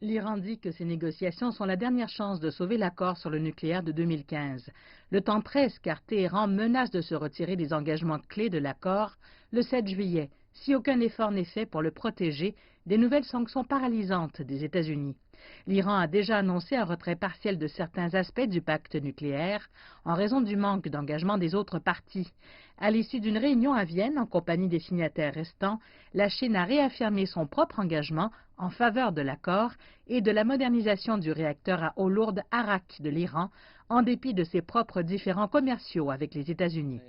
L'Iran dit que ces négociations sont la dernière chance de sauver l'accord sur le nucléaire de 2015. Le temps presse car Téhéran menace de se retirer des engagements clés de l'accord le 7 juillet, si aucun effort n'est fait pour le protéger des nouvelles sanctions paralysantes des États-Unis. L'Iran a déjà annoncé un retrait partiel de certains aspects du pacte nucléaire en raison du manque d'engagement des autres parties. À l'issue d'une réunion à Vienne en compagnie des signataires restants, la Chine a réaffirmé son propre engagement en faveur de l'accord et de la modernisation du réacteur à eau lourde Arak de l'Iran, en dépit de ses propres différends commerciaux avec les États-Unis.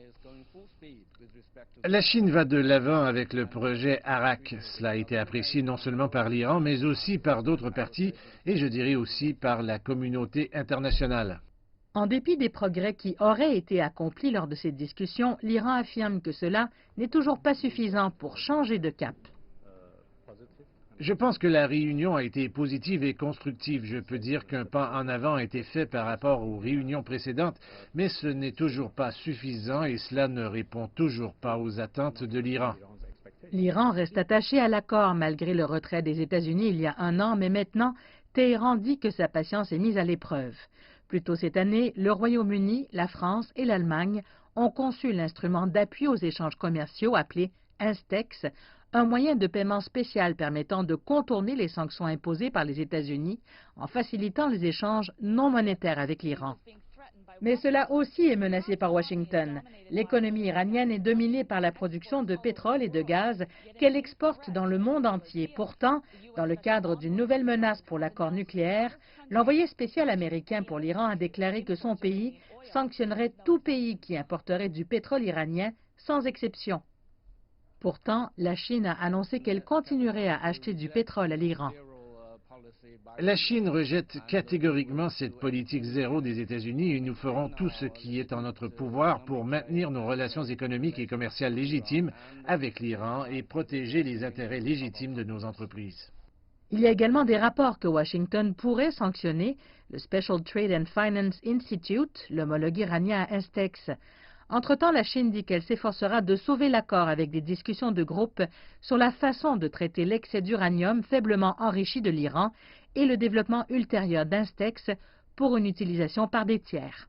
La Chine va de l'avant avec le projet Arak. Cela a été apprécié non seulement par l'Iran, mais aussi par d'autres parties et je dirais aussi par la communauté internationale. En dépit des progrès qui auraient été accomplis lors de ces discussions, l'Iran affirme que cela n'est toujours pas suffisant pour changer de cap. Je pense que la réunion a été positive et constructive. Je peux dire qu'un pas en avant a été fait par rapport aux réunions précédentes, mais ce n'est toujours pas suffisant et cela ne répond toujours pas aux attentes de l'Iran. L'Iran reste attaché à l'accord malgré le retrait des États-Unis il y a un an, mais maintenant, Téhéran dit que sa patience est mise à l'épreuve. Plus tôt cette année, le Royaume-Uni, la France et l'Allemagne ont conçu l'instrument d'appui aux échanges commerciaux appelé INSTEX, un moyen de paiement spécial permettant de contourner les sanctions imposées par les États-Unis en facilitant les échanges non monétaires avec l'Iran. Mais cela aussi est menacé par Washington. L'économie iranienne est dominée par la production de pétrole et de gaz qu'elle exporte dans le monde entier. Pourtant, dans le cadre d'une nouvelle menace pour l'accord nucléaire, l'envoyé spécial américain pour l'Iran a déclaré que son pays sanctionnerait tout pays qui importerait du pétrole iranien, sans exception. Pourtant, la Chine a annoncé qu'elle continuerait à acheter du pétrole à l'Iran. La Chine rejette catégoriquement cette politique zéro des États-Unis et nous ferons tout ce qui est en notre pouvoir pour maintenir nos relations économiques et commerciales légitimes avec l'Iran et protéger les intérêts légitimes de nos entreprises. Il y a également des rapports que Washington pourrait sanctionner le Special Trade and Finance Institute, l'homologue iranien à Instex. Entre-temps, la Chine dit qu'elle s'efforcera de sauver l'accord avec des discussions de groupe sur la façon de traiter l'excès d'uranium faiblement enrichi de l'Iran et le développement ultérieur d'Instex pour une utilisation par des tiers.